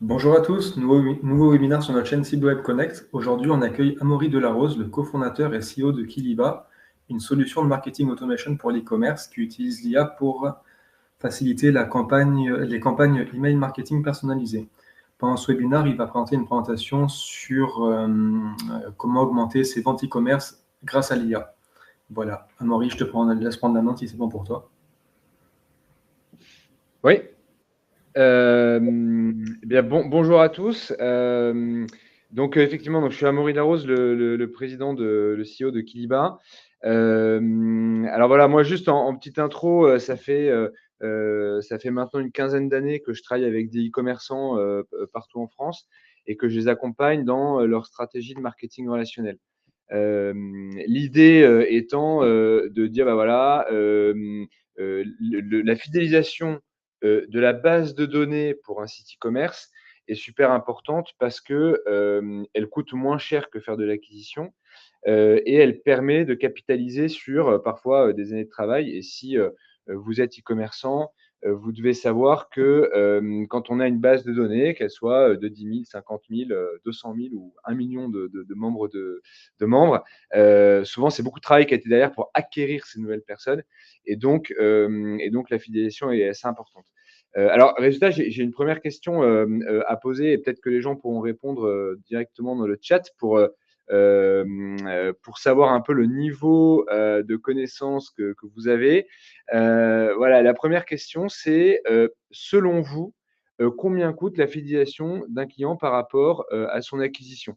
Bonjour à tous, nouveau webinaire sur notre chaîne CibleWeb Connect. Aujourd'hui, on accueille Amaury Delarose, le cofondateur et CEO de Kiliba, une solution de marketing automation pour l'e-commerce qui utilise l'IA pour faciliter les campagnes email marketing personnalisées. Pendant ce webinaire, il va présenter une présentation sur comment augmenter ses ventes e-commerce grâce à l'IA. Voilà, Amaury, je te laisse prendre la main si c'est bon pour toi. Oui. Bonjour à tous. Effectivement, je suis Amaury Darroze, le président, le CEO de Kiliba. Alors voilà, moi juste en petite intro, ça fait maintenant une quinzaine d'années que je travaille avec des e-commerçants partout en France et que je les accompagne dans leur stratégie de marketing relationnel. L'idée étant de dire, la fidélisation de la base de données pour un site e-commerce est super importante parce que elle coûte moins cher que faire de l'acquisition et elle permet de capitaliser sur parfois des années de travail. Et si vous êtes e-commerçant, vous devez savoir que quand on a une base de données, qu'elle soit de 10 000, 50 000, 200 000 ou 1 million de membres, souvent c'est beaucoup de travail qui a été derrière pour acquérir ces nouvelles personnes. Et donc la fidélisation est assez importante. Alors, résultat, j'ai une première question à poser et peut-être que les gens pourront répondre directement dans le chat pour savoir un peu le niveau de connaissance que vous avez. Voilà, la première question, c'est selon vous, combien coûte la fidélisation d'un client par rapport à son acquisition?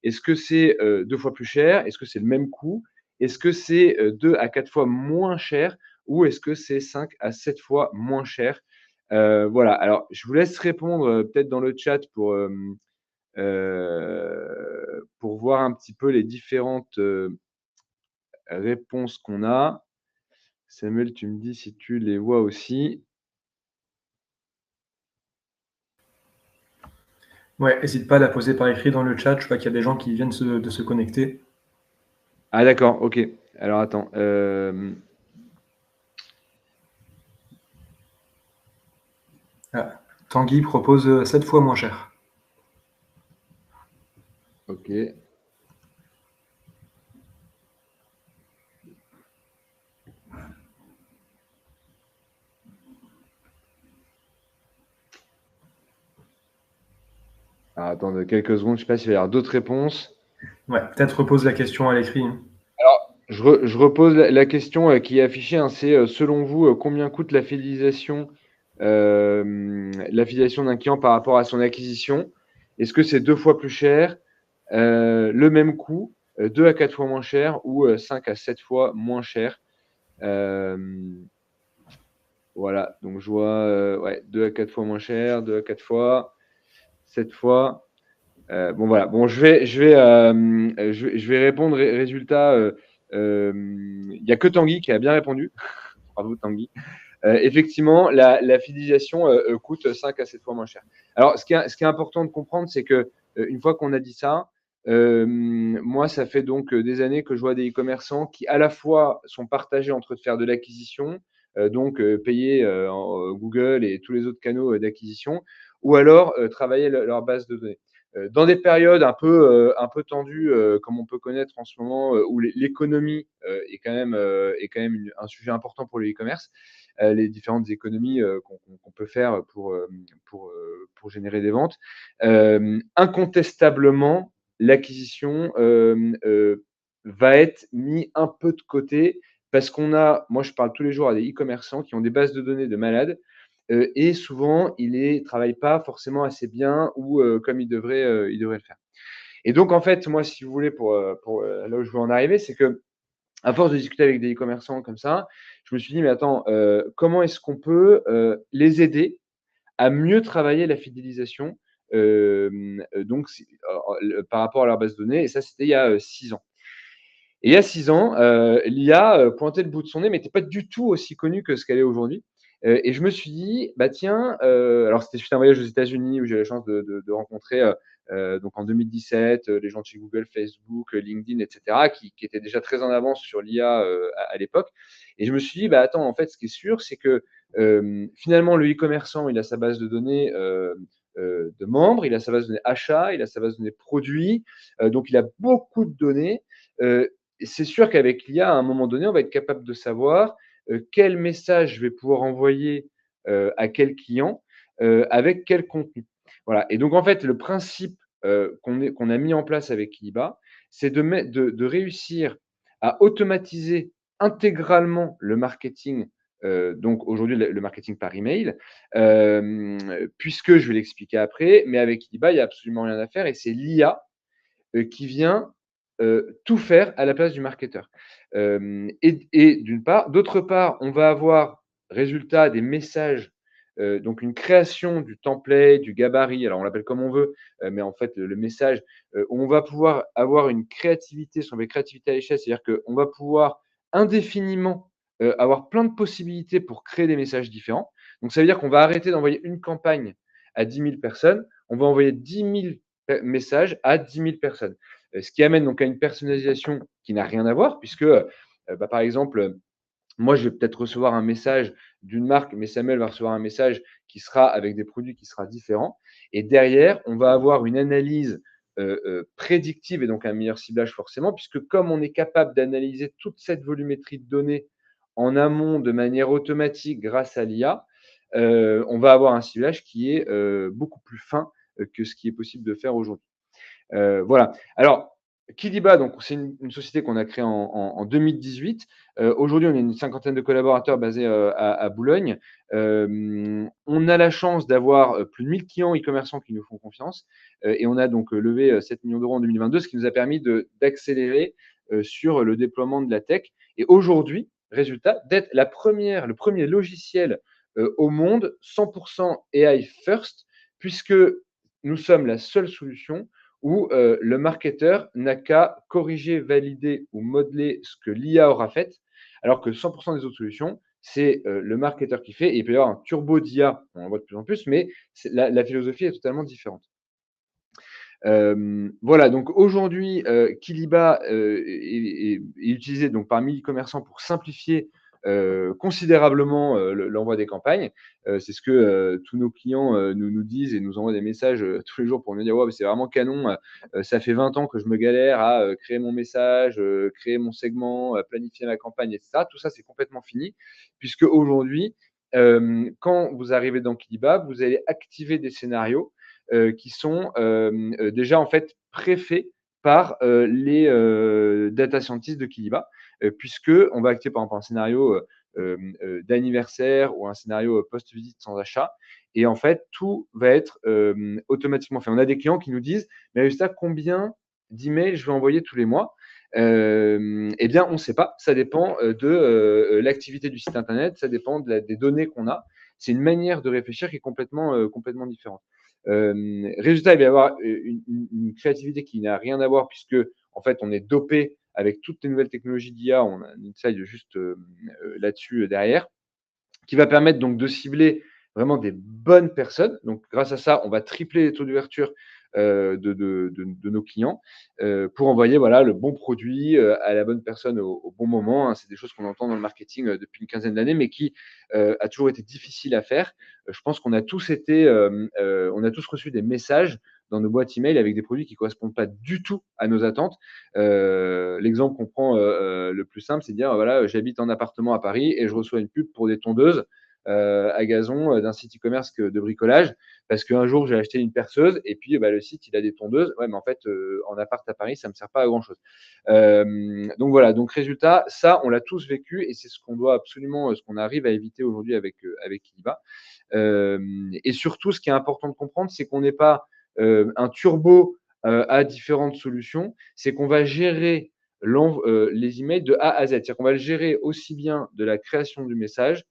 Est-ce que c'est 2 fois plus cher? Est-ce que c'est le même coût? Est-ce que c'est 2 à 4 fois moins cher? Ou est-ce que c'est 5 à 7 fois moins cher? Voilà, alors je vous laisse répondre peut-être dans le chat pour voir un petit peu les différentes réponses qu'on a. Samuel, tu me dis si tu les vois aussi. Ouais, n'hésite pas à la poser par écrit dans le chat. Je vois qu'il y a des gens qui viennent de se connecter. Ah d'accord, ok. Alors attends. Ah, Tanguy propose 7 fois moins cher. Ok. Alors attends quelques secondes, je ne sais pas s'il va y avoir d'autres réponses. Ouais, peut-être repose la question à l'écrit. Alors, je repose la question qui est affichée, hein, c'est selon vous, combien coûte la fidélisation d'un client par rapport à son acquisition? Est-ce que c'est 2 fois plus cher, le même coût, 2 à 4 fois moins cher ou 5 à 7 fois moins cher? Voilà, donc je vois ouais, 2 à 4 fois moins cher, 2 à 4 fois, 7 fois. Bon voilà, bon je vais répondre. Résultat, il n'y a que Tanguy qui a bien répondu. Bravo Tanguy. Effectivement, la fidélisation coûte 5 à 7 fois moins cher. Alors, ce qui est important de comprendre, c'est que une fois qu'on a dit ça, moi, ça fait donc des années que je vois des e-commerçants qui, à la fois, sont partagés entre de faire de l'acquisition, donc payer Google et tous les autres canaux d'acquisition, ou alors travailler leur base de données. Dans des périodes un peu tendues, comme on peut connaître en ce moment, où l'économie est quand même un sujet important pour le e-commerce, les différentes économies qu'on peut faire pour générer des ventes. Incontestablement, l'acquisition va être mis un peu de côté parce moi je parle tous les jours à des e-commerçants qui ont des bases de données de malades et souvent ils ne travaillent pas forcément assez bien ou comme ils devraient le faire. Et donc en fait, moi si vous voulez, pour là où je veux en arriver, c'est que à force de discuter avec des e-commerçants comme ça, je me suis dit, mais attends, comment est-ce qu'on peut les aider à mieux travailler la fidélisation par rapport à leur base de données. Et ça, c'était il y a 6 ans. Et il y a 6 ans, l'IA pointait le bout de son nez, mais n'était pas du tout aussi connue que ce qu'elle est aujourd'hui. Et je me suis dit, bah tiens, alors c'était suite à un voyage aux États-Unis où j'ai eu la chance de rencontrer, donc en 2017, les gens de chez Google, Facebook, LinkedIn, etc., qui étaient déjà très en avance sur l'IA à l'époque. Et je me suis dit, bah attends, en fait, ce qui est sûr, c'est que finalement, le e-commerçant, il a sa base de données de membres, il a sa base de données achats, il a sa base de données produits, donc il a beaucoup de données. Et c'est sûr qu'avec l'IA, à un moment donné, on va être capable de savoir quel message je vais pouvoir envoyer à quel client, avec quel contenu. Voilà. Et donc, en fait, le principe qu'on a mis en place avec Kiliba, c'est de réussir à automatiser intégralement le marketing, donc aujourd'hui le marketing par email, puisque je vais l'expliquer après, mais avec Kiliba, il n'y a absolument rien à faire et c'est l'IA qui vient tout faire à la place du marketeur. Et d'une part, d'autre part, on va avoir résultat des messages, donc une création du template, du gabarit, alors on l'appelle comme on veut, mais en fait le message, où on va pouvoir avoir une créativité, ce qu'on appelle créativité à l'échelle, c'est-à-dire qu'on va pouvoir indéfiniment avoir plein de possibilités pour créer des messages différents. Donc ça veut dire qu'on va arrêter d'envoyer une campagne à 10 000 personnes, on va envoyer 10 000 messages à 10 000 personnes. Ce qui amène donc à une personnalisation qui n'a rien à voir, puisque, par exemple, moi, je vais peut-être recevoir un message d'une marque, mais Samuel va recevoir un message qui sera avec des produits qui sera différent. Et derrière, on va avoir une analyse prédictive et donc un meilleur ciblage forcément, puisque comme on est capable d'analyser toute cette volumétrie de données en amont de manière automatique grâce à l'IA, on va avoir un ciblage qui est beaucoup plus fin que ce qui est possible de faire aujourd'hui. Voilà. Alors, Kiliba, donc c'est une société qu'on a créée en 2018. Aujourd'hui, on est une cinquantaine de collaborateurs basés à Boulogne. On a la chance d'avoir plus de 1000 clients e-commerçants qui nous font confiance. Et on a donc levé 7 millions d'euros en 2022, ce qui nous a permis d'accélérer sur le déploiement de la tech. Et aujourd'hui, résultat, d'être le premier logiciel au monde 100% AI first, puisque nous sommes la seule solution où le marketeur n'a qu'à corriger, valider ou modeler ce que l'IA aura fait, alors que 100% des autres solutions, c'est le marketeur qui fait. Et il peut y avoir un turbo d'IA, on en voit de plus en plus, mais la philosophie est totalement différente. Voilà, donc aujourd'hui, Kiliba est utilisé donc par 1000 commerçants pour simplifier considérablement l'envoi des campagnes. C'est ce que tous nos clients nous disent et nous envoient des messages tous les jours pour nous dire ouais, c'est vraiment canon. Ça fait 20 ans que je me galère à créer mon message, créer mon segment, planifier ma campagne, etc. Tout ça, c'est complètement fini, puisque aujourd'hui, quand vous arrivez dans Kiliba, vous allez activer des scénarios qui sont déjà en fait préfaits par les data scientists de Kiliba, puisque on va activer par exemple un scénario d'anniversaire ou un scénario post-visite sans achat. Et en fait, tout va être automatiquement fait. On a des clients qui nous disent, mais résultat, combien d'emails je vais envoyer tous les mois? Eh bien, on ne sait pas. Ça dépend de l'activité du site internet, ça dépend des données qu'on a. C'est une manière de réfléchir qui est complètement différente. Résultat, il va y avoir une créativité qui n'a rien à voir puisque en fait on est dopé avec toutes les nouvelles technologies d'IA, on a une slide juste là-dessus derrière, qui va permettre donc de cibler vraiment des bonnes personnes. Donc grâce à ça, on va tripler les taux d'ouverture de nos clients pour envoyer voilà, le bon produit à la bonne personne au bon moment. Hein. C'est des choses qu'on entend dans le marketing depuis une quinzaine d'années, mais qui a toujours été difficile à faire. Je pense qu'on a tous on a tous reçu des messages dans nos boîtes email avec des produits qui ne correspondent pas du tout à nos attentes. L'exemple qu'on prend le plus simple, c'est de dire voilà, j'habite en appartement à Paris et je reçois une pub pour des tondeuses à gazon d'un site e-commerce de bricolage parce qu'un jour j'ai acheté une perceuse et puis le site il a des tondeuses. Ouais, mais en fait en appart à Paris ça me sert pas à grand chose. Donc voilà, donc résultat, ça on l'a tous vécu et c'est ce qu'on doit absolument, ce qu'on arrive à éviter aujourd'hui avec Kiliba. Et surtout, ce qui est important de comprendre, c'est qu'on n'est pas un turbo à différentes solutions, c'est qu'on va gérer les emails de A à Z. C'est-à-dire qu'on va le gérer aussi bien de la création du message,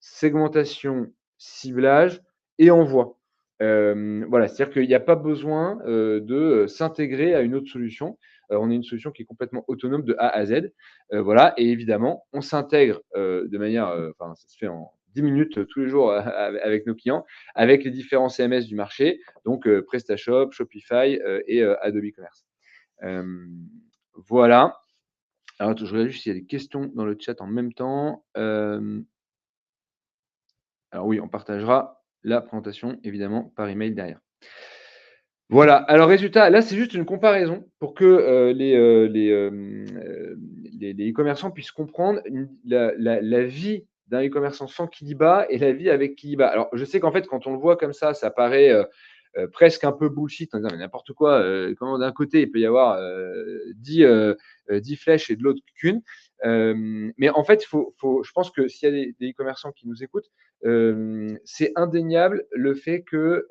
segmentation, ciblage et envoi. Voilà, c'est-à-dire qu'il n'y a pas besoin de s'intégrer à une autre solution. On est une solution qui est complètement autonome de A à Z. Voilà, et évidemment, on s'intègre de manière, enfin, ça se fait en 10 minutes tous les jours avec nos clients, avec les différents CMS du marché, donc PrestaShop, Shopify et Adobe Commerce. Voilà. Alors, je regarde juste s'il y a des questions dans le chat en même temps. Alors oui, on partagera la présentation, évidemment, par email derrière. Voilà, alors résultat, là, c'est juste une comparaison pour que les e-commerçants puissent comprendre la vie d'un e-commerçant sans Kiliba et la vie avec Kiliba. Alors, je sais qu'en fait, quand on le voit comme ça paraît presque un peu bullshit, en disant mais n'importe quoi, comment d'un côté, il peut y avoir 10 flèches et de l'autre qu'une. Mais en fait, je pense que s'il y a des e-commerçants qui nous écoutent, c'est indéniable le fait que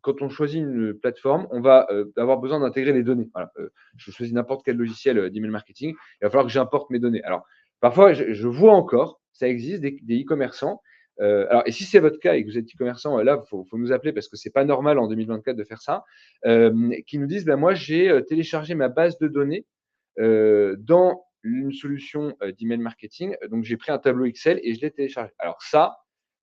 quand on choisit une plateforme, on va avoir besoin d'intégrer les données. Voilà. Je choisis n'importe quel logiciel d'email marketing, il va falloir que j'importe mes données. Alors, parfois, je vois encore, ça existe, des e-commerçants. Alors, et si c'est votre cas et que vous êtes e-commerçant, là, il faut nous appeler parce que c'est pas normal en 2024 de faire ça, qui nous disent, ben, moi, j'ai téléchargé ma base de données dans une solution d'email marketing. Donc, j'ai pris un tableau Excel et je l'ai téléchargé. Alors ça,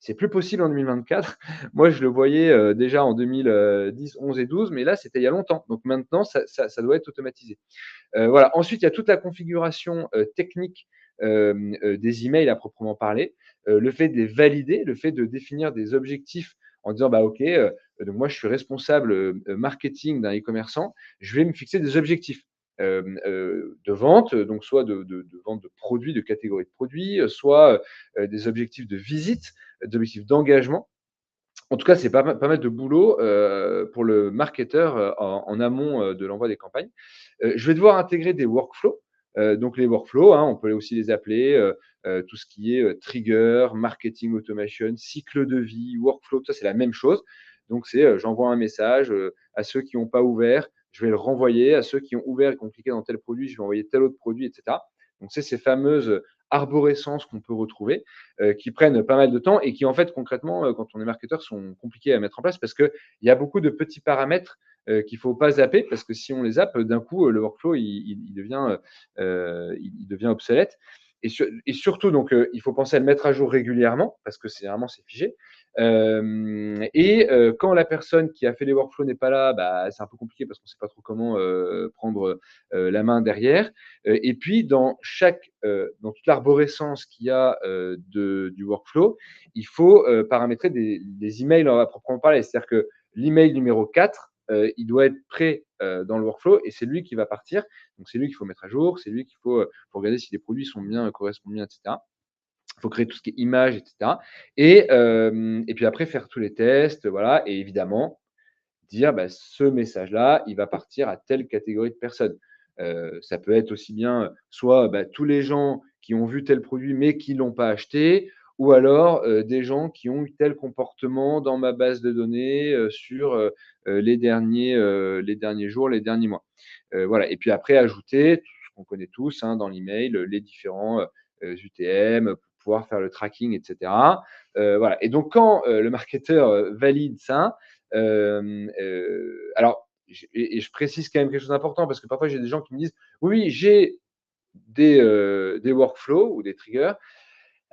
c'est plus possible en 2024. Moi, je le voyais déjà en 2010, 11 et 12, mais là, c'était il y a longtemps. Donc maintenant, ça doit être automatisé. Voilà. Ensuite, il y a toute la configuration technique des emails à proprement parler, le fait de les valider, le fait de définir des objectifs en disant, bah, OK, donc moi, je suis responsable marketing d'un e-commerçant, je vais me fixer des objectifs de vente, donc soit de vente de produits, de catégories de produits, soit des objectifs de visite, des objectifs d'engagement. En tout cas, c'est pas mal de boulot pour le marketeur en amont de l'envoi des campagnes. Je vais devoir intégrer des workflows. Donc les workflows, hein, on peut aussi les appeler tout ce qui est trigger, marketing automation, cycle de vie, workflow, tout ça c'est la même chose. Donc c'est j'envoie un message à ceux qui n'ont pas ouvert, je vais le renvoyer à ceux qui ont ouvert et qui ont cliqué dans tel produit, je vais envoyer tel autre produit, etc. Donc c'est ces fameuses arborescences qu'on peut retrouver, qui prennent pas mal de temps et qui en fait concrètement, quand on est marketeur, sont compliqués à mettre en place parce qu'il y a beaucoup de petits paramètres qu'il ne faut pas zapper parce que si on les zappe, d'un coup, le workflow, il devient obsolète. Et surtout, donc, il faut penser à le mettre à jour régulièrement parce que c'est figé. Quand la personne qui a fait les workflows n'est pas là, bah, c'est un peu compliqué parce qu'on ne sait pas trop comment prendre la main derrière. Et puis, dans toute l'arborescence qu'il y a du workflow, il faut paramétrer des emails à proprement parler. C'est-à-dire que l'email numéro 4, il doit être prêt dans le workflow et c'est lui qui va partir. Donc, c'est lui qu'il faut mettre à jour, c'est lui qu'il faut regarder si les produits sont bien, correspondent bien, etc. Il faut créer tout ce qui est image, etc. Et puis après, faire tous les tests, voilà. Et évidemment, dire bah, ce message-là, il va partir à telle catégorie de personnes. Ça peut être aussi bien soit bah, tous les gens qui ont vu tel produit mais qui ne l'ont pas acheté, ou alors des gens qui ont eu tel comportement dans ma base de données sur les derniers jours, les derniers mois. Voilà. Et puis après, ajouter tout ce qu'on connaît tous hein, dans l'email, les différents UTM pour pouvoir faire le tracking, etc. Voilà. Et donc, quand le marketeur valide ça, alors, je précise quand même quelque chose d'important parce que parfois j'ai des gens qui me disent oui, j'ai des workflows ou des triggers.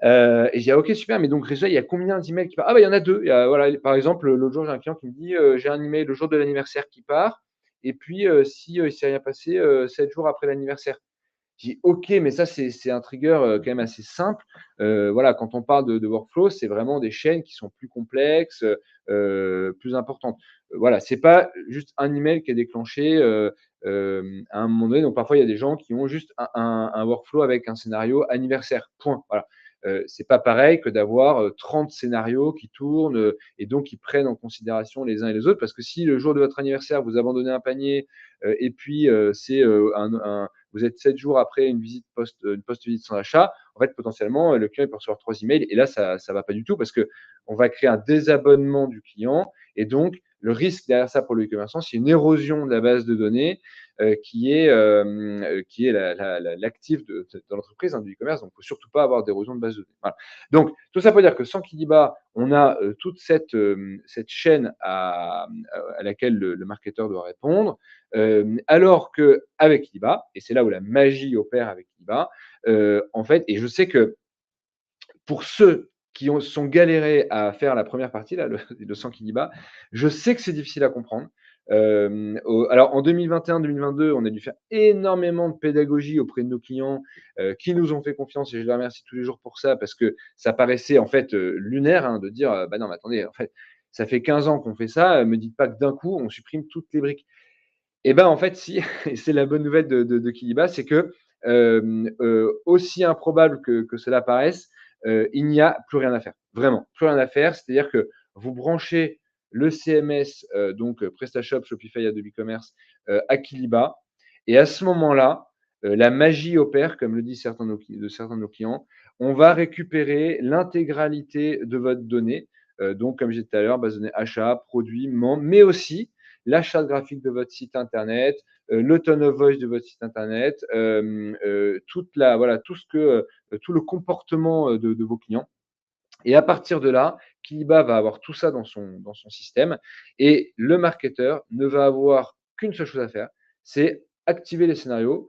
Et je dis ok, super, mais donc résultat, il y a combien d'emails qui partent? Ah, bah, il y en a deux. Voilà, par exemple, l'autre jour, j'ai un client qui me dit j'ai un email le jour de l'anniversaire qui part, et puis si il ne s'est rien passé 7 jours après l'anniversaire. Je dis ok, mais ça, c'est un trigger quand même assez simple. Voilà, quand on parle de workflow, c'est vraiment des chaînes qui sont plus complexes, plus importantes. Voilà, c'est pas juste un email qui est déclenché à un moment donné. Donc parfois, il y a des gens qui ont juste un workflow avec un scénario anniversaire. Point. Voilà. C'est pas pareil que d'avoir 30 scénarios qui tournent et donc qui prennent en considération les uns et les autres. Parce que si le jour de votre anniversaire, vous abandonnez un panier et puis c'est vous êtes 7 jours après une post-visite sans achat, en fait, potentiellement, le client il peut recevoir 3 emails et là, ça ne va pas du tout parce qu'on va créer un désabonnement du client et donc le risque derrière ça pour le e-commerçant, c'est une érosion de la base de données qui est l'actif de l'entreprise hein, du e-commerce. Donc, il ne faut surtout pas avoir d'érosion de base de données. Voilà. Donc, tout ça pour dire que sans Kiliba, on a toute cette chaîne à laquelle le marketeur doit répondre. Alors qu'avec Kiliba, et c'est là où la magie opère avec Kiliba, en fait, et je sais que pour ceux qui sont galérés à faire la première partie, là, le sans Kiliba, je sais que c'est difficile à comprendre. Alors, en 2021-2022, on a dû faire énormément de pédagogie auprès de nos clients qui nous ont fait confiance et je les remercie tous les jours pour ça parce que ça paraissait en fait lunaire de dire bah non, mais attendez, en fait, ça fait 15 ans qu'on fait ça, me dites pas que d'un coup, on supprime toutes les briques. Et ben en fait, si, et c'est la bonne nouvelle de Kiliba, c'est que aussi improbable que cela paraisse, il n'y a plus rien à faire. Vraiment, plus rien à faire. C'est-à-dire que vous branchez le CMS, donc PrestaShop, Shopify, Adobe Commerce, à Kiliba. Et à ce moment-là, la magie opère, comme le disent certains de nos clients. On va récupérer l'intégralité de votre donnée. Donc, comme j'ai dit tout à l'heure, base de données achat, produits, membres, mais aussi la charte graphique de votre site internet, le tone of voice de votre site internet, voilà, tout le comportement de vos clients. Et à partir de là, Kiliba va avoir tout ça dans son système et le marketeur ne va avoir qu'une seule chose à faire, c'est activer les scénarios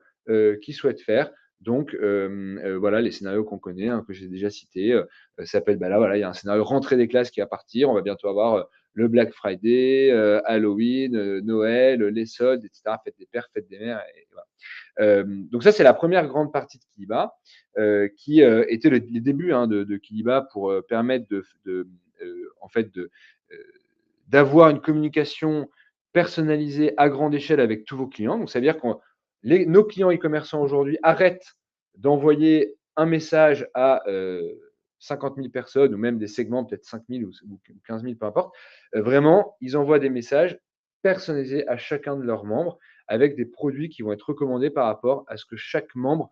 qu'il souhaite faire. Donc, voilà, les scénarios qu'on connaît, que j'ai déjà cités, s'appellent, bah là, voilà, il y a un scénario rentrée des classes qui va partir. On va bientôt avoir le Black Friday, Halloween, Noël, les soldes, etc. Fête des pères, fête des mères. Et voilà. Donc ça, c'est la première grande partie de Kiliba, qui était les débuts de Kiliba pour permettre en fait d'avoir une communication personnalisée à grande échelle avec tous vos clients. Donc, ça veut dire que nos clients e-commerçants aujourd'hui arrêtent d'envoyer un message à 50 000 personnes ou même des segments, peut-être 5 000 ou 15 000, peu importe. Vraiment, ils envoient des messages personnalisés à chacun de leurs membres avec des produits qui vont être recommandés par rapport à ce que chaque membre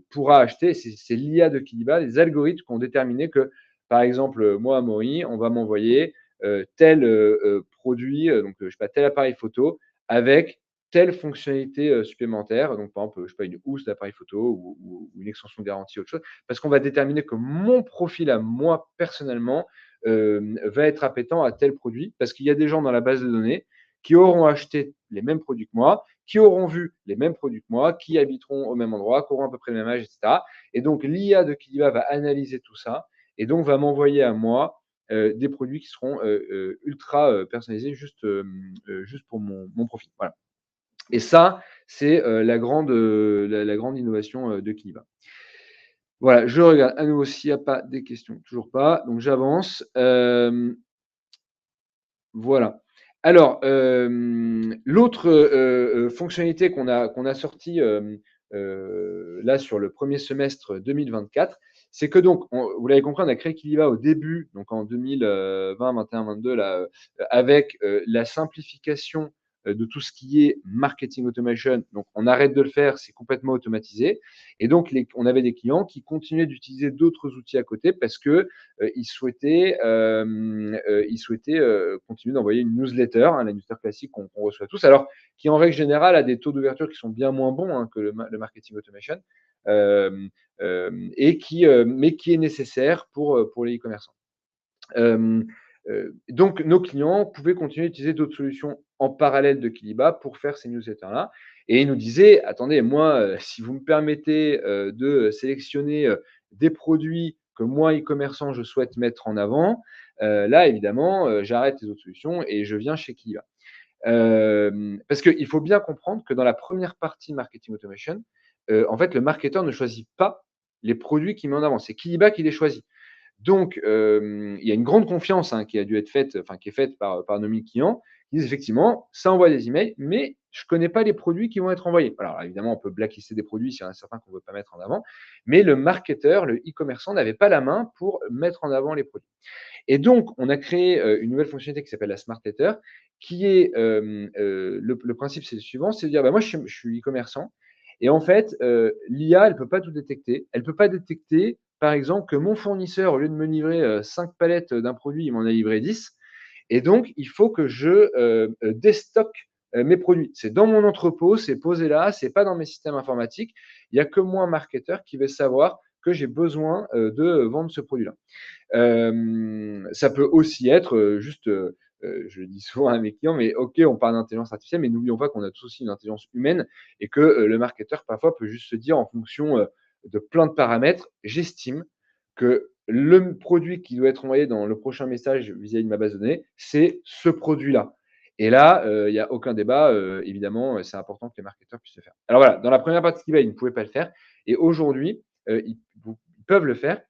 pourra acheter. C'est l'IA de Kiliba, les algorithmes qui ont déterminé que, par exemple, moi, Amaury, on va m'envoyer tel produit, donc je sais pas, tel appareil photo avec telle fonctionnalité supplémentaire. Donc, par exemple, je sais pas, une housse d'appareil photo ou une extension de garantie, autre chose, parce qu'on va déterminer que mon profil à moi, personnellement, va être appétant à tel produit, parce qu'il y a des gens dans la base de données qui auront acheté les mêmes produits que moi, qui auront vu les mêmes produits que moi, qui habiteront au même endroit, qui auront à peu près le même âge, etc. Et donc, l'IA de Kiliba va analyser tout ça et donc va m'envoyer à moi des produits qui seront ultra personnalisés juste pour mon profil. Voilà. Et ça, c'est la grande innovation de Kiliba. Voilà, je regarde à nouveau s'il n'y a pas des questions. Toujours pas. Donc, j'avance. Voilà. Alors, l'autre fonctionnalité qu'on a sortie là sur le premier semestre 2024, c'est que donc, vous l'avez compris, on a créé Kiliba au début, donc en 2020, 21, 22, là, avec la simplification de tout ce qui est marketing automation. Donc, on arrête de le faire, c'est complètement automatisé. Et donc, on avait des clients qui continuaient d'utiliser d'autres outils à côté parce que ils souhaitaient continuer d'envoyer une newsletter, la newsletter classique qu'on reçoit tous, alors qui en règle générale a des taux d'ouverture qui sont bien moins bons que le marketing automation, mais qui est nécessaire pour les e-commerçants. Donc, nos clients pouvaient continuer d'utiliser d'autres solutions en parallèle de Kiliba pour faire ces newsletters-là. Et ils nous disaient, attendez, moi, si vous me permettez de sélectionner des produits que moi, e-commerçant, je souhaite mettre en avant, là, évidemment, j'arrête les autres solutions et je viens chez Kiliba. Parce qu'il faut bien comprendre que dans la première partie marketing automation, en fait, le marketeur ne choisit pas les produits qu'il met en avant. C'est Kiliba qui les choisit. Donc, il y a une grande confiance qui a dû être faite, qui est faite par nos 1000 clients, qui disent effectivement, ça envoie des emails, mais je ne connais pas les produits qui vont être envoyés. Alors, évidemment, on peut blacklister des produits s'il y en a certains qu'on ne veut pas mettre en avant, mais le marketeur, le e-commerçant n'avait pas la main pour mettre en avant les produits. Et donc, on a créé une nouvelle fonctionnalité qui s'appelle la Smart Letter, qui est le principe, c'est le suivant, c'est de dire, moi, je suis e-commerçant, et en fait, l'IA, elle ne peut pas tout détecter. Elle ne peut pas détecter, par exemple, que mon fournisseur, au lieu de me livrer 5 palettes d'un produit, il m'en a livré 10. Et donc, il faut que je déstocke mes produits. C'est dans mon entrepôt, c'est posé là, c'est pas dans mes systèmes informatiques. Il n'y a que moi, marketeur, qui vais savoir que j'ai besoin de vendre ce produit-là. Ça peut aussi être juste, je le dis souvent à mes clients, mais OK, on parle d'intelligence artificielle, mais n'oublions pas qu'on a tous aussi une intelligence humaine et que le marketeur, parfois, peut juste se dire en fonction de plein de paramètres, j'estime que le produit qui doit être envoyé dans le prochain message vis-à-vis de ma base de données, c'est ce produit-là. Et là, il n'y a aucun débat. Évidemment, c'est important que les marketeurs puissent le faire. Alors voilà, dans la première partie de Kiva, ils ne pouvaient pas le faire. Et aujourd'hui, ils peuvent le faire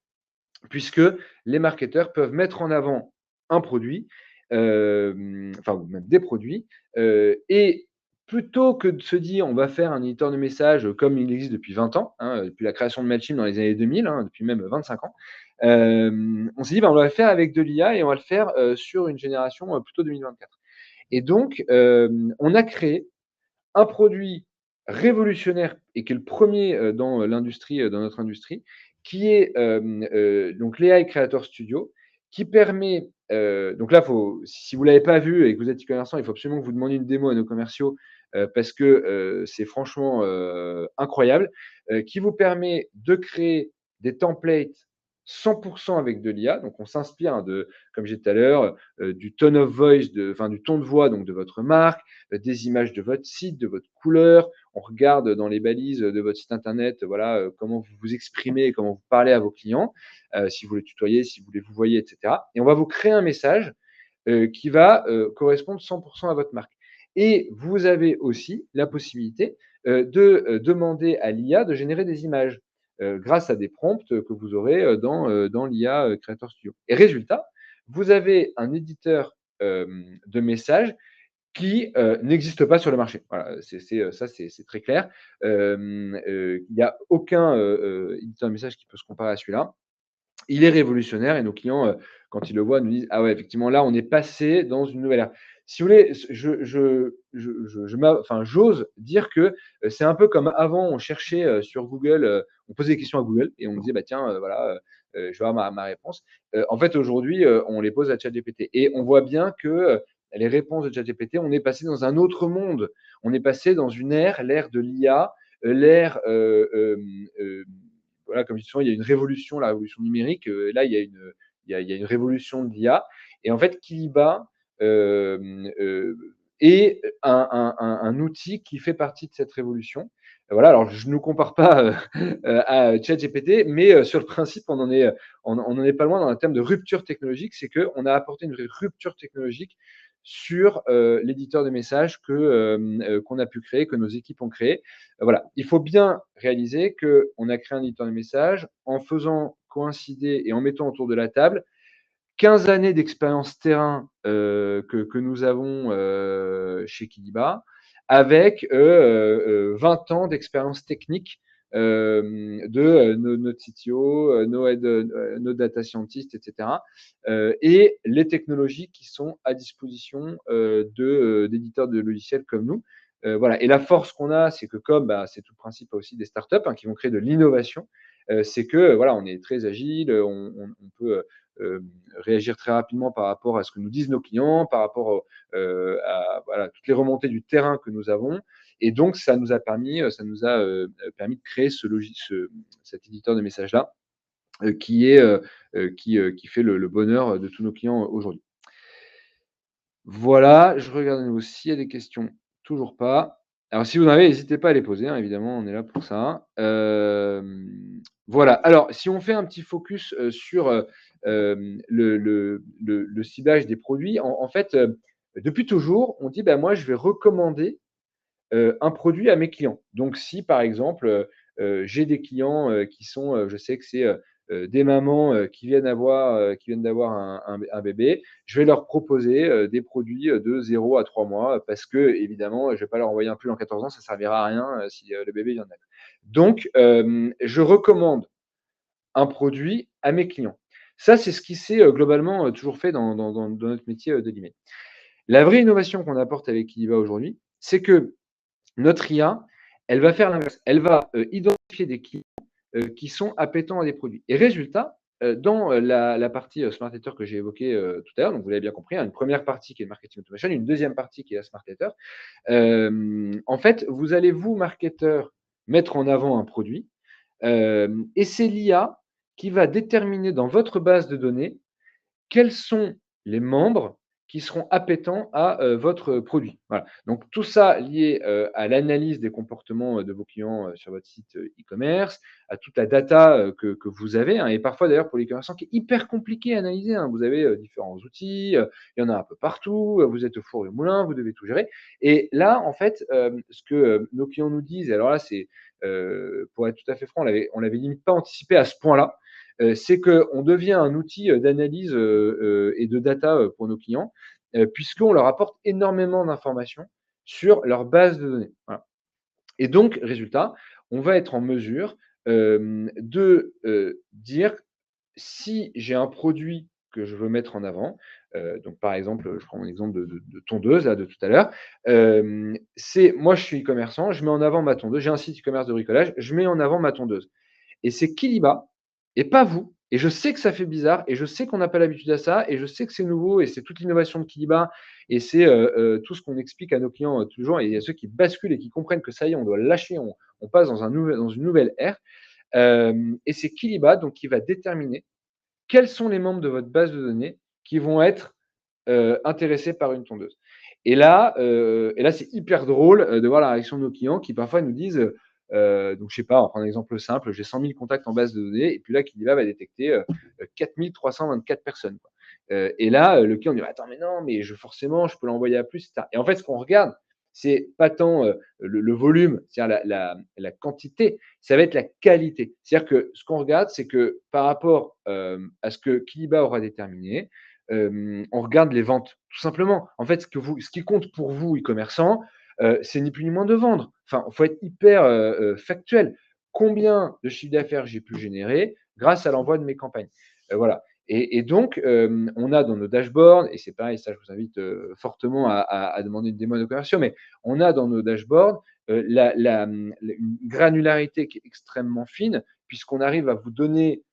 puisque les marketeurs peuvent mettre en avant un produit, enfin même des produits, et plutôt que de se dire on va faire un éditeur de messages comme il existe depuis 20 ans, hein, depuis la création de Mailchimp dans les années 2000, hein, depuis même 25 ans, on s'est dit on va le faire avec de l'IA et on va le faire sur une génération plutôt 2024. Et donc, on a créé un produit révolutionnaire et qui est le premier dans l'industrie, dans notre industrie, qui est donc l'AI Creator Studio, qui permet. Donc là, si vous ne l'avez pas vu et que vous êtes e-commerçant, il faut absolument que vous demandiez une démo à nos commerciaux parce que c'est franchement incroyable, qui vous permet de créer des templates 100% avec de l'IA. Donc, on s'inspire comme j'ai dit tout à l'heure, du tone of voice, du ton de voix donc de votre marque, des images de votre site, de votre couleur. On regarde dans les balises de votre site internet, voilà, comment vous vous exprimez et comment vous parlez à vos clients, si vous les tutoyez, si vous les vous voyez, etc. Et on va vous créer un message qui va correspondre 100% à votre marque. Et vous avez aussi la possibilité de demander à l'IA de générer des images grâce à des prompts que vous aurez dans l'IA Creator Studio. Et résultat, vous avez un éditeur de messages qui n'existe pas sur le marché. Voilà, ça, c'est très clair. Il n'y a aucun éditeur de message qui peut se comparer à celui-là. Il est révolutionnaire et nos clients, quand ils le voient, nous disent ah ouais, effectivement, là, on est passé dans une nouvelle ère. Si vous voulez, j'ose dire que c'est un peu comme avant, on cherchait sur Google, on posait des questions à Google et on disait bah tiens, voilà, je vais avoir ma réponse. En fait, aujourd'hui, on les pose à ChatGPT et on voit bien que les réponses de ChatGPT, on est passé dans un autre monde. On est passé dans une ère, l'ère de l'IA, l'ère voilà, comme je dis souvent, il y a une révolution, la révolution numérique. Là, il y a une révolution de l'IA. Et en fait, Kiliba est un outil qui fait partie de cette révolution. Voilà, alors je ne nous compare pas à ChatGPT, mais sur le principe, on en est pas loin dans un terme de rupture technologique. C'est qu'on a apporté une rupture technologique sur l'éditeur de messages qu'on a pu créer, que nos équipes ont créé. Voilà, il faut bien réaliser qu'on a créé un éditeur de messages en faisant coïncider et en mettant autour de la table 15 années d'expérience terrain que nous avons chez Kiliba, avec 20 ans d'expérience technique de notre CTO, nos data scientists, etc. Et les technologies qui sont à disposition d'éditeurs de logiciels comme nous. Voilà. Et la force qu'on a, c'est que comme c'est tout le principe aussi des startups qui vont créer de l'innovation, c'est que voilà, on est très agile, on peut réagir très rapidement par rapport à ce que nous disent nos clients, par rapport à voilà, toutes les remontées du terrain que nous avons. Et donc, ça nous a permis de créer cet éditeur de messages-là qui fait le bonheur de tous nos clients aujourd'hui. Voilà, je regarde à nouveau s'il y a des questions. Toujours pas. Alors, si vous en avez, n'hésitez pas à les poser, hein, évidemment, on est là pour ça. Voilà, alors, si on fait un petit focus sur le ciblage des produits, en fait, depuis toujours, on dit, moi, je vais recommander un produit à mes clients. Donc, si, par exemple, j'ai des clients qui sont, je sais que c'est des mamans qui viennent d'avoir un bébé, je vais leur proposer des produits de 0 à 3 mois parce que, évidemment, je ne vais pas leur envoyer un pull en 14 ans, ça ne servira à rien si le bébé vient de naître. Donc, je recommande un produit à mes clients. Ça, c'est ce qui s'est globalement toujours fait dans notre métier de l'email. La vraie innovation qu'on apporte avec Kiliba aujourd'hui, c'est que notre IA, elle va faire l'inverse. Elle va identifier des clients qui sont appétents à des produits. Et résultat, dans la partie Smart Letter que j'ai évoquée tout à l'heure, donc vous l'avez bien compris, une première partie qui est le marketing automation, une deuxième partie qui est la Smart Letter. En fait, vous allez, vous, marketeur, mettre en avant un produit et c'est l'IA qui va déterminer dans votre base de données quels sont les membres qui seront appétents à votre produit. Voilà. Donc, tout ça lié à l'analyse des comportements de vos clients sur votre site e-commerce, à toute la data que vous avez, hein, et parfois d'ailleurs pour les commerçants qui est hyper compliqué à analyser. Hein. Vous avez différents outils, il y en a un peu partout, vous êtes au four et au moulin, vous devez tout gérer. Et là, en fait, ce que nos clients nous disent, et alors là, c'est pour être tout à fait franc, on l'avait limite pas anticipé à ce point-là, c'est qu'on devient un outil d'analyse et de data pour nos clients, puisqu'on leur apporte énormément d'informations sur leur base de données. Voilà. Et donc, résultat, on va être en mesure de dire si j'ai un produit que je veux mettre en avant, donc par exemple, je prends mon exemple de tondeuse là, de tout à l'heure, c'est moi je suis e-commerçant, je mets en avant ma tondeuse, j'ai un site e-commerce de bricolage, je mets en avant ma tondeuse. Et c'est Kiliba et pas vous. Et je sais que ça fait bizarre et je sais qu'on n'a pas l'habitude à ça et je sais que c'est nouveau et c'est toute l'innovation de Kiliba et c'est tout ce qu'on explique à nos clients tous les jours. Et il y a ceux qui basculent et qui comprennent que ça y est, on doit lâcher, on passe dans une nouvelle ère. Et c'est Kiliba donc qui va déterminer quels sont les membres de votre base de données qui vont être intéressés par une tondeuse. Et là c'est hyper drôle de voir la réaction de nos clients qui parfois nous disent, donc je sais pas, on prend un exemple simple, j'ai 100 000 contacts en base de données, et puis là, Kiliba va détecter 4 324 personnes. Quoi. Et là, le client dit, attends, mais non, mais forcément, je peux l'envoyer à plus, etc. Et en fait, ce qu'on regarde, c'est pas tant le volume, c'est-à-dire la quantité, ça va être la qualité. C'est-à-dire que ce qu'on regarde, c'est que par rapport à ce que Kiliba aura déterminé, on regarde les ventes, tout simplement. En fait, ce qui compte pour vous, e-commerçants, c'est ni plus ni moins de vendre. Enfin, il faut être hyper factuel. Combien de chiffre d'affaires j'ai pu générer grâce à l'envoi de mes campagnes. Voilà. Et donc, on a dans nos dashboards, et c'est pareil, ça je vous invite fortement à demander une démo de commerciaux, mais on a dans nos dashboards une granularité qui est extrêmement fine, puisqu'on arrive à vous donner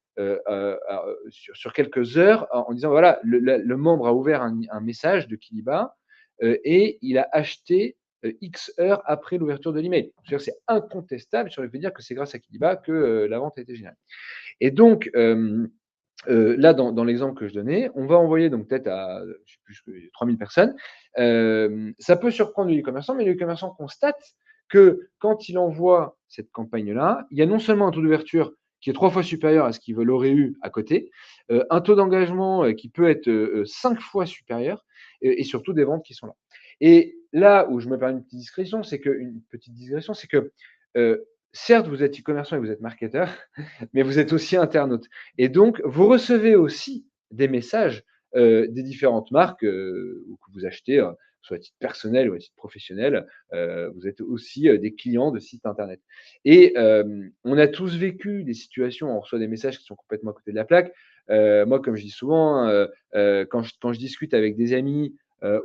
sur quelques heures en disant voilà, le membre a ouvert un message de Kiliba et il a acheté X heures après l'ouverture de l'email. C'est incontestable sur le fait de dire que c'est grâce à Kiliba que la vente a été générée. Et donc, là, dans l'exemple que je donnais, on va envoyer donc peut-être à je sais plus, 3000 personnes. Ça peut surprendre le e-commerçant, mais le e-commerçant constate que quand il envoie cette campagne-là, il y a non seulement un taux d'ouverture qui est 3 fois supérieur à ce qu'il aurait eu à côté, un taux d'engagement qui peut être 5 fois supérieur, et surtout des ventes qui sont là. Et là où je me permets une petite digression, c'est que certes, vous êtes e-commerçant et vous êtes marketeur, mais vous êtes aussi internaute. Et donc, vous recevez aussi des messages des différentes marques que vous achetez, soit à titre personnel ou à titre professionnel. Vous êtes aussi des clients de sites internet. Et on a tous vécu des situations où on reçoit des messages qui sont complètement à côté de la plaque. Moi, comme je dis souvent, quand je discute avec des amis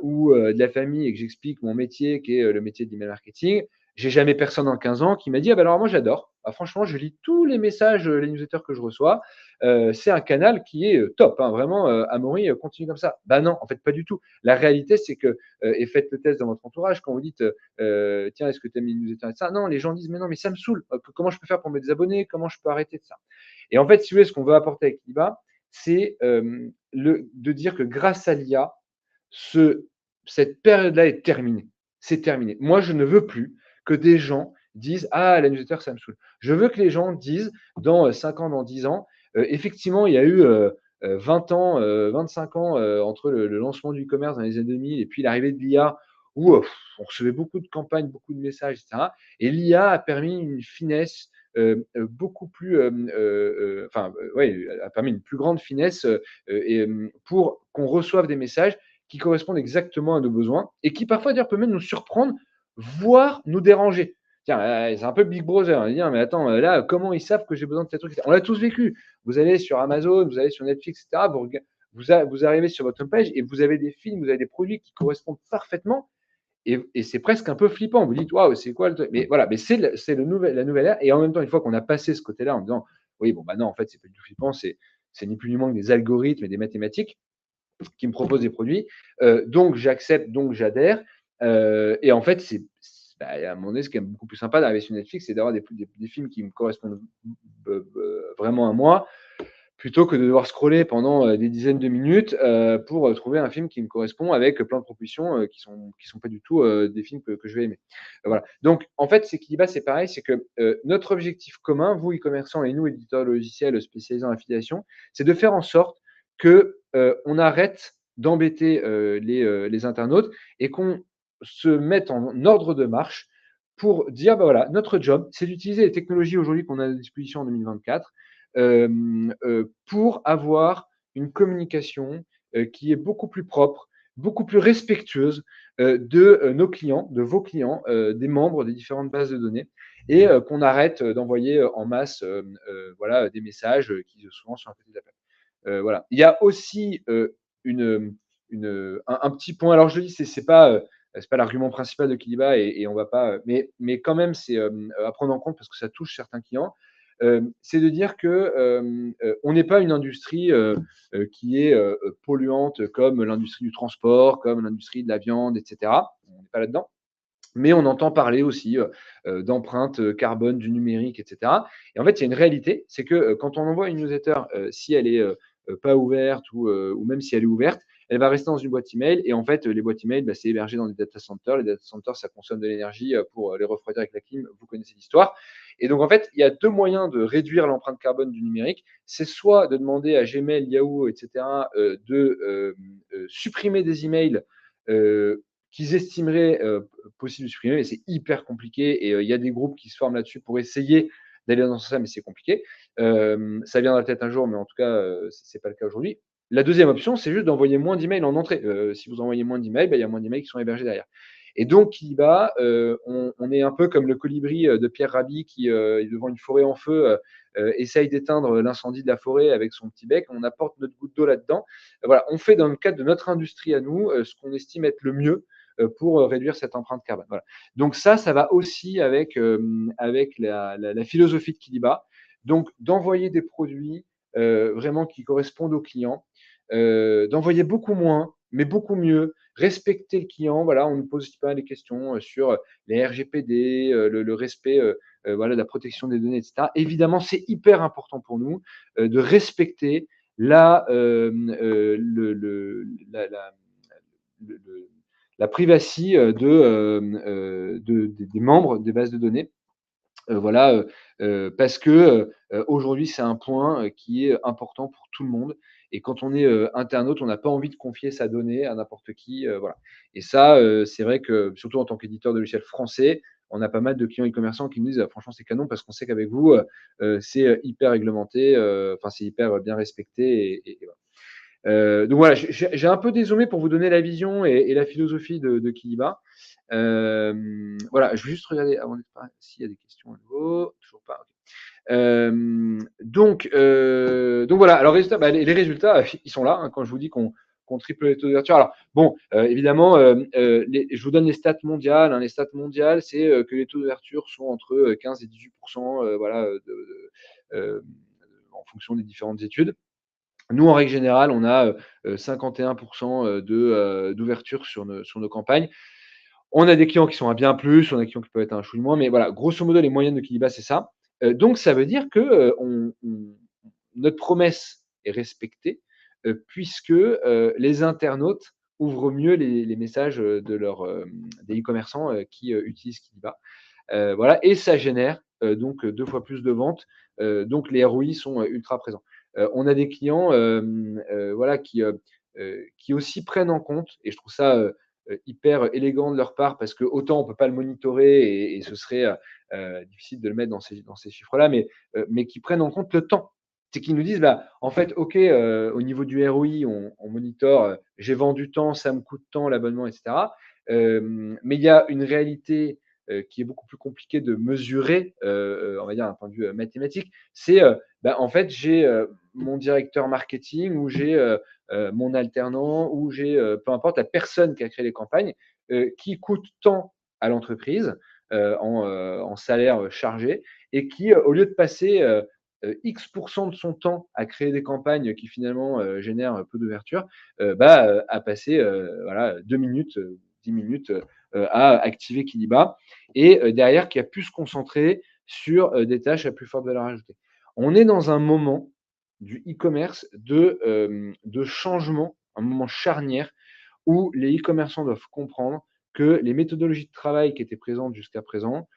ou de la famille et que j'explique mon métier, qui est le métier d'email marketing, j'ai jamais personne en 15 ans qui m'a dit ah ben alors moi j'adore. Ah, franchement, je lis tous les messages, les newsletters que je reçois. C'est un canal qui est top, hein, vraiment. Amaury, continue comme ça. Bah non, en fait pas du tout. La réalité, c'est que et faites le test dans votre entourage quand vous dites tiens, est-ce que tu aimes les newsletters et ça. Non, les gens disent mais non, mais ça me saoule. Comment je peux faire pour me désabonner? Comment je peux arrêter de ça? Et en fait, si vous voulez, ce qu'on veut apporter avec l'IBA, c'est de dire que grâce à l'IA, cette période-là est terminée. C'est terminé. Moi, je ne veux plus que des gens disent ah, la newsletter, ça me saoule. Je veux que les gens disent dans 5 ans, dans 10 ans, effectivement, il y a eu 20 ans, 25 ans entre le lancement du e-commerce dans les années 2000 et puis l'arrivée de l'IA où on recevait beaucoup de campagnes, beaucoup de messages, etc. Et l'IA a permis une finesse beaucoup plus, ouais, a permis une plus grande finesse pour qu'on reçoive des messages qui correspondent exactement à nos besoins et qui parfois d'ailleurs peut même nous surprendre, voire nous déranger. Tiens, c'est un peu Big Brother. On dit, mais attends, là, comment ils savent que j'ai besoin de ces trucs? On l'a tous vécu. Vous allez sur Amazon, vous allez sur Netflix, etc. Vous arrivez sur votre homepage et vous avez des films, vous avez des produits qui correspondent parfaitement. Et c'est presque un peu flippant. Vous dites, waouh, c'est quoi le truc? Mais voilà, mais c'est la nouvelle ère. Et en même temps, une fois qu'on a passé ce côté-là en disant, oui, bon, bah non, en fait, c'est pas du tout flippant, c'est ni plus ni moins que des algorithmes et des mathématiques qui me proposent des produits. Donc, j'accepte, donc j'adhère. Et en fait, bah, à un moment donné, ce qui est beaucoup plus sympa d'arriver sur Netflix, c'est d'avoir des films qui me correspondent vraiment à moi, plutôt que de devoir scroller pendant des dizaines de minutes pour trouver un film qui me correspond avec plein de propositions qui sont pas du tout des films que je vais aimer. Voilà. Donc, en fait, c'est Kiliba, c'est pareil, c'est que notre objectif commun, vous e-commerçants et nous éditeurs de logiciels spécialisés en affiliation, c'est de faire en sorte que on arrête d'embêter les internautes et qu'on se mette en ordre de marche pour dire, bah voilà, notre job, c'est d'utiliser les technologies aujourd'hui qu'on a à disposition en 2024 pour avoir une communication qui est beaucoup plus propre, beaucoup plus respectueuse de nos clients, de vos clients, des membres des différentes bases de données, et qu'on arrête d'envoyer en masse voilà, des messages qui souvent sont un peu des appels. Voilà. Il y a aussi un petit point, alors je le dis, c'est pas l'argument principal de Kiliba et on va pas, mais quand même, c'est à prendre en compte parce que ça touche certains clients. C'est de dire que on n'est pas une industrie qui est polluante comme l'industrie du transport, comme l'industrie de la viande, etc. On n'est pas là-dedans. Mais on entend parler aussi d'empreinte carbone du numérique, etc. Et en fait, il y a une réalité, c'est que quand on envoie une newsletter, si elle est pas ouverte ou même si elle est ouverte, elle va rester dans une boîte email. Et en fait, les boîtes email, bah, c'est hébergé dans des data centers. Les data centers, ça consomme de l'énergie pour les refroidir avec la clim. Vous connaissez l'histoire. Et donc, en fait, il y a deux moyens de réduire l'empreinte carbone du numérique. C'est soit de demander à Gmail, Yahoo, etc., de supprimer des emails qu'ils estimeraient possible de supprimer, mais c'est hyper compliqué. Et il y a des groupes qui se forment là-dessus pour essayer d'aller dans ce sens, mais c'est compliqué. Ça viendra peut-être un jour, mais en tout cas, ce n'est pas le cas aujourd'hui. La deuxième option, c'est juste d'envoyer moins d'emails en entrée. Si vous envoyez moins d'emails, il y a moins d'emails qui sont hébergés derrière. Et donc, Kiliba, on est un peu comme le colibri de Pierre Rabhi qui, devant une forêt en feu, essaye d'éteindre l'incendie de la forêt avec son petit bec. On apporte notre goutte d'eau là-dedans. Voilà, on fait dans le cadre de notre industrie à nous ce qu'on estime être le mieux pour réduire cette empreinte carbone. Voilà. Donc ça va aussi avec la philosophie de Kiliba. Donc d'envoyer des produits vraiment qui correspondent aux clients, d'envoyer beaucoup moins, mais beaucoup mieux, respecter le client. Voilà, on ne pose pas les questions sur les RGPD, le respect voilà, de la protection des données, etc. Évidemment, c'est hyper important pour nous de respecter la, la privacy des membres des bases de données. Voilà, parce que aujourd'hui, c'est un point qui est important pour tout le monde. Et quand on est internaute, on n'a pas envie de confier sa donnée à n'importe qui. Voilà. Et ça, c'est vrai que, surtout en tant qu'éditeur de logiciels français, on a pas mal de clients e-commerçants qui nous disent franchement, c'est canon parce qu'on sait qu'avec vous, c'est hyper réglementé, enfin, c'est hyper bien respecté. Et voilà. Donc voilà, j'ai un peu dézoomé pour vous donner la vision et la philosophie de Kiliba. Voilà, je vais juste regarder avant d'être s'il y a des questions à nouveau. Toujours pas. Okay. Donc voilà, alors résultat, bah, les résultats, ils sont là, hein, quand je vous dis qu'on triple les taux d'ouverture. Alors bon, évidemment, je vous donne les stats mondiales. Hein, les stats mondiales, c'est que les taux d'ouverture sont entre 15 et 18%, voilà, en fonction des différentes études. Nous, en règle générale, on a 51% d'ouverture sur nos campagnes. On a des clients qui sont à bien plus, on a des clients qui peuvent être un chouille moins, mais voilà, grosso modo, les moyennes de Kiliba, c'est ça. Donc, ça veut dire que notre promesse est respectée puisque les internautes ouvrent mieux les messages des e-commerçants qui utilisent Kiliba. Voilà, et ça génère donc 2 fois plus de ventes. Donc, les ROI sont ultra présents. On a des clients voilà, qui aussi prennent en compte, et je trouve ça hyper élégant de leur part, parce que autant on ne peut pas le monitorer et ce serait difficile de le mettre dans ces chiffres-là, mais qui prennent en compte le temps. C'est qu'ils nous disent, bah, en fait, OK, au niveau du ROI, on monitore, j'ai vendu tant, ça me coûte tant, l'abonnement, etc. Mais il y a une réalité qui est beaucoup plus compliqué de mesurer, on va dire d'un point de vue mathématique, c'est bah, en fait, j'ai mon directeur marketing ou j'ai mon alternant ou j'ai peu importe la personne qui a créé les campagnes qui coûte tant à l'entreprise en salaire chargé et qui, au lieu de passer X% de son temps à créer des campagnes qui finalement génèrent peu d'ouverture, à passer voilà, 2 minutes, 10 minutes à activer Kiliba et derrière qui a pu se concentrer sur des tâches à plus forte valeur ajoutée. On est dans un moment du e-commerce de changement, un moment charnière où les e-commerçants doivent comprendre que les méthodologies de travail qui étaient présentes jusqu'à présent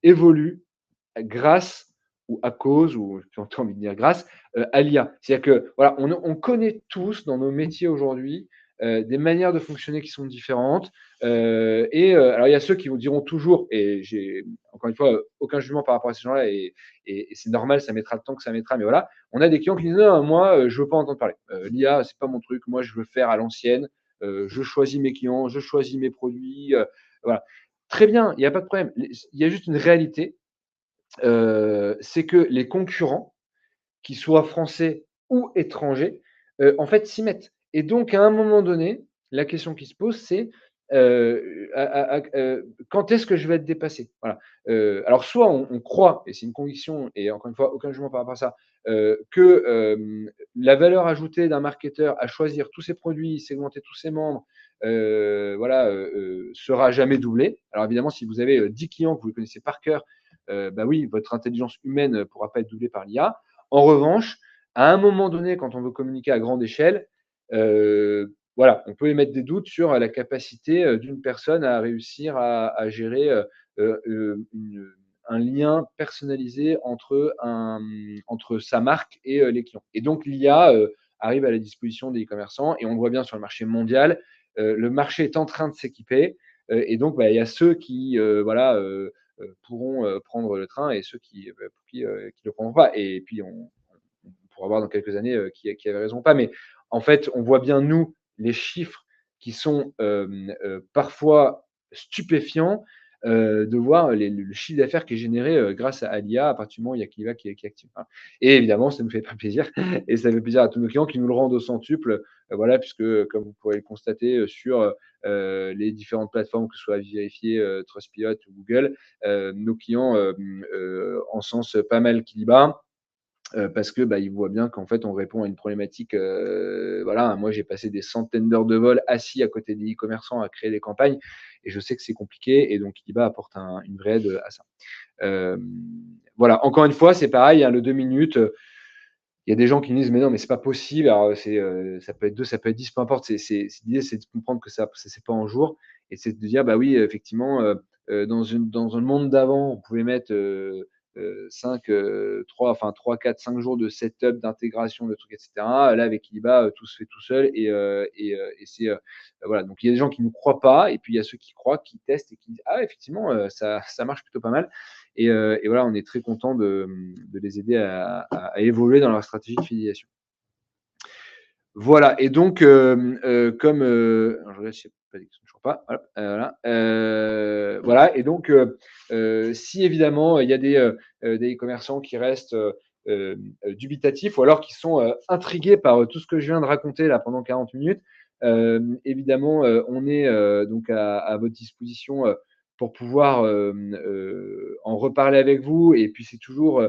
évoluent grâce ou à cause, ou j'ai envie de dire grâce, à l'IA. C'est-à-dire que voilà, on connaît tous dans nos métiers aujourd'hui des manières de fonctionner qui sont différentes. Alors il y a ceux qui vous diront toujours, et j'ai encore une fois aucun jugement par rapport à ces gens-là, et c'est normal, ça mettra le temps que ça mettra, mais voilà, on a des clients qui disent non, moi je veux pas entendre parler. L'IA, c'est pas mon truc, moi je veux faire à l'ancienne. Je choisis mes clients, je choisis mes produits. Voilà. Très bien, il n'y a pas de problème. Il y a juste une réalité, c'est que les concurrents, qu'ils soient français ou étrangers, en fait, s'y mettent. Et donc, à un moment donné, la question qui se pose, c'est quand est-ce que je vais être dépassé? Voilà. Alors, soit on croit, et c'est une conviction, et encore une fois, aucun jugement par rapport à ça, que la valeur ajoutée d'un marketeur à choisir tous ses produits, segmenter tous ses membres, voilà, sera jamais doublée. Alors, évidemment, si vous avez 10 clients que vous connaissez par cœur, bah oui, votre intelligence humaine ne pourra pas être doublée par l'IA. En revanche, à un moment donné, quand on veut communiquer à grande échelle, voilà, on peut émettre des doutes sur la capacité d'une personne à réussir à gérer un lien personnalisé entre sa marque et les clients. Et donc, l'IA arrive à la disposition des e-commerçants, et on le voit bien sur le marché mondial. Le marché est en train de s'équiper, et donc bah, il y a ceux qui voilà, pourront prendre le train, et ceux qui le prendront pas. Et puis, on pourra voir dans quelques années qui avait raison ou pas. Mais en fait, on voit bien, nous, les chiffres qui sont parfois stupéfiants, de voir le chiffre d'affaires qui est généré grâce à l'IA à partir du moment où il y a Kiva qui est actif. Voilà. Et évidemment, ça nous fait très plaisir. Et ça fait plaisir à tous nos clients qui nous le rendent au centuple. Voilà, puisque, comme vous pourrez le constater sur les différentes plateformes, que ce soit Vérifier, Trustpilot ou Google, nos clients encensent pas mal Kiliba. Parce que bah, ils voient bien qu'en fait on répond à une problématique. Voilà, moi j'ai passé des centaines d'heures de vol assis à côté des e-commerçants à créer des campagnes, et je sais que c'est compliqué, et donc Kiliba apporte une vraie aide à ça. Voilà, encore une fois, c'est pareil, hein, le 2 minutes. Il y a des gens qui me disent mais non, mais c'est pas possible. Alors ça peut être 2, ça peut être 10, peu importe. L'idée, c'est de comprendre que ça c'est pas en jour, et c'est de dire bah oui, effectivement, dans un monde d'avant, on pouvait mettre 3, 4, 5 jours de setup, d'intégration, de trucs, etc. Là, avec Kiliba, tout se fait tout seul, et c'est voilà. Donc il y a des gens qui ne croient pas, et puis il y a ceux qui croient, qui testent et qui disent ah effectivement, ça marche plutôt pas mal. Et voilà, on est très content de les aider à évoluer dans leur stratégie de fidélisation. Voilà, et donc, comme alors je regarde si pas toujours pas. Voilà, voilà, et donc, si évidemment il y a des e-commerçants qui restent dubitatifs, ou alors qui sont intrigués par tout ce que je viens de raconter là pendant 40 minutes, évidemment, on est donc à votre disposition pour pouvoir en reparler avec vous. Et puis c'est toujours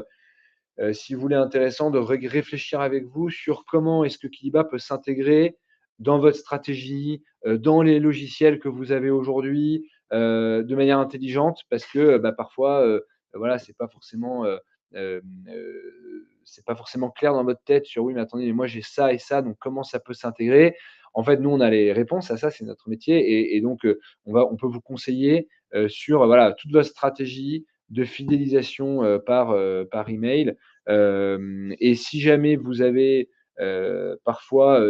si vous voulez, intéressant de réfléchir avec vous sur comment est-ce que Kiliba peut s'intégrer dans votre stratégie, dans les logiciels que vous avez aujourd'hui, de manière intelligente, parce que bah, parfois, voilà, c'est pas forcément clair dans votre tête sur oui, mais attendez, mais moi j'ai ça et ça, donc comment ça peut s'intégrer? En fait, nous, on a les réponses à ça, c'est notre métier, et donc on peut vous conseiller sur voilà, toute votre stratégie de fidélisation par email. Et si jamais vous avez parfois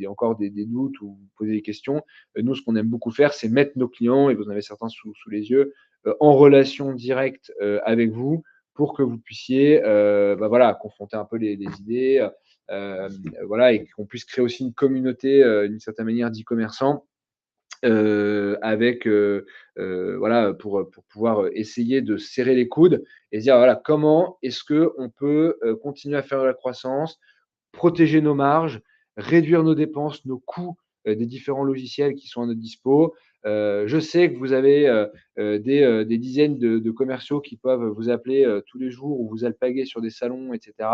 encore des doutes, ou vous posez des questions, nous, ce qu'on aime beaucoup faire, c'est mettre nos clients, et vous en avez certains sous les yeux, en relation directe avec vous, pour que vous puissiez bah, voilà, confronter un peu les idées, voilà, et qu'on puisse créer aussi une communauté, d'une certaine manière, d'e-commerçants, avec voilà, pour pouvoir essayer de serrer les coudes et se dire voilà, comment est-ce que on peut continuer à faire de la croissance, protéger nos marges, réduire nos dépenses, nos coûts des différents logiciels qui sont à notre dispo. Je sais que vous avez des dizaines de commerciaux qui peuvent vous appeler tous les jours, ou vous alpaguer sur des salons, etc.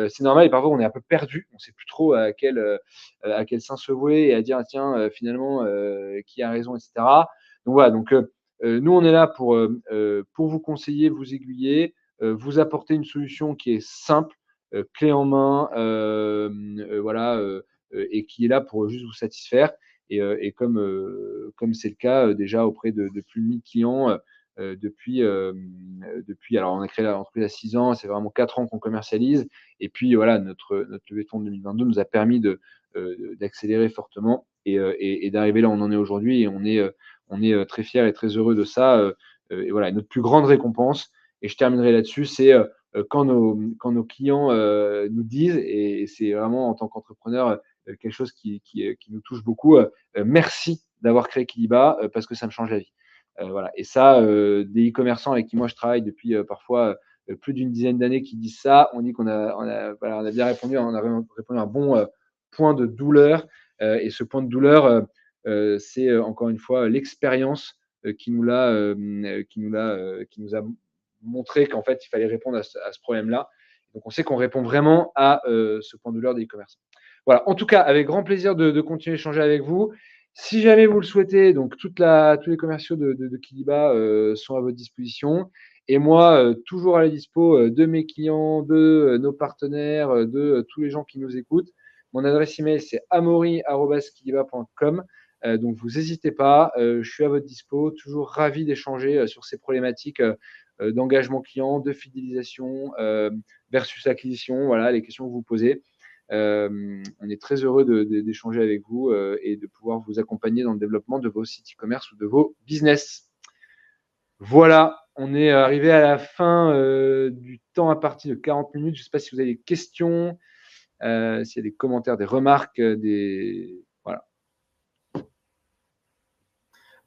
C'est normal, et parfois on est un peu perdu, on ne sait plus trop à quel sein se vouer, et à dire tiens, finalement, qui a raison, etc. Donc voilà, donc nous on est là pour vous conseiller, vous aiguiller, vous apporter une solution qui est simple, clé en main, voilà, et qui est là pour juste vous satisfaire. Et comme c'est le cas déjà auprès de plus de 1000 clients depuis, alors on a créé l'entreprise à 6 ans, c'est vraiment 4 ans qu'on commercialise. Et puis voilà, notre levée de fonds de 2022 nous a permis d'accélérer fortement et d'arriver là où on en est aujourd'hui. Et on est très fiers et très heureux de ça. Et voilà, notre plus grande récompense, et je terminerai là-dessus, c'est quand nos clients nous disent, et c'est vraiment en tant qu'entrepreneur quelque chose qui nous touche beaucoup, merci d'avoir créé Kiliba parce que ça me change la vie. Voilà. Et ça, des e-commerçants avec qui moi je travaille depuis parfois plus d'une dizaine d'années qui disent ça, on dit qu'on a bien répondu, on a répondu à un bon point de douleur. Et ce point de douleur, c'est encore une fois l'expérience qui nous a montré qu'en fait il fallait répondre à ce problème-là. Donc on sait qu'on répond vraiment à ce point de douleur des e-commerçants. Voilà. En tout cas, avec grand plaisir de continuer à échanger avec vous. Si jamais vous le souhaitez, donc tous les commerciaux de Kiliba sont à votre disposition. Et moi, toujours à la dispo de mes clients, de nos partenaires, de tous les gens qui nous écoutent. Mon adresse email, c'est amaury@kiliba.com. Donc, vous n'hésitez pas. Je suis à votre dispo. Toujours ravi d'échanger sur ces problématiques d'engagement client, de fidélisation versus acquisition. Voilà les questions que vous posez. On est très heureux d'échanger avec vous et de pouvoir vous accompagner dans le développement de vos sites e-commerce ou de vos business. Voilà, on est arrivé à la fin du temps à partir de 40 minutes. Je ne sais pas si vous avez des questions, s'il y a des commentaires, des remarques, voilà.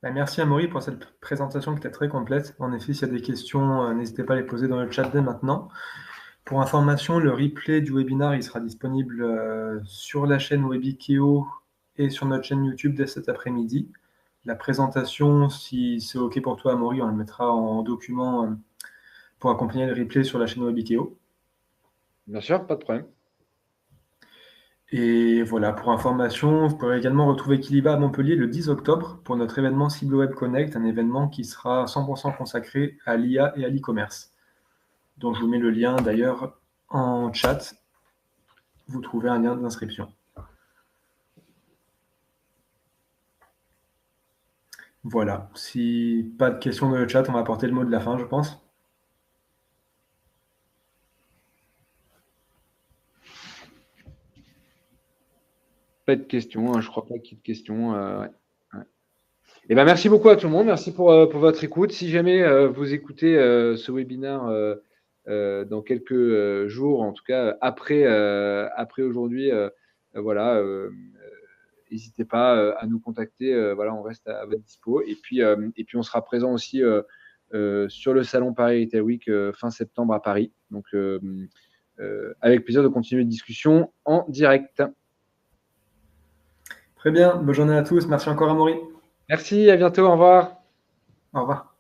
Merci Amaury pour cette présentation qui était très complète. En effet, s'il y a des questions, n'hésitez pas à les poser dans le chat dès maintenant. Pour information, le replay du webinaire il sera disponible sur la chaîne Webikeo et sur notre chaîne YouTube dès cet après-midi. La présentation, si c'est OK pour toi, Amaury, on le mettra en document pour accompagner le replay sur la chaîne Webikeo. Bien sûr, pas de problème. Et voilà, pour information, vous pourrez également retrouver Kiliba à Montpellier le 10 octobre pour notre événement CibleWeb Connect, un événement qui sera 100% consacré à l'IA et à l'e-commerce. Donc je vous mets le lien d'ailleurs en chat. Vous trouvez un lien d'inscription. Voilà. Si pas de questions dans le chat, on va apporter le mot de la fin, je pense. Pas de questions, hein, je crois pas qu'il y ait de questions. Ouais. Et ben, merci beaucoup à tout le monde. Merci pour votre écoute. Si jamais vous écoutez ce webinaire dans quelques jours, en tout cas après aujourd'hui, voilà, n'hésitez pas à nous contacter. Voilà, on reste à votre dispo. Et puis on sera présent aussi sur le salon Paris Retail Week fin septembre à Paris. Donc, avec plaisir de continuer la discussion en direct. Très bien. Bonne journée à tous. Merci encore, Amaury. Merci, à bientôt. Au revoir. Au revoir.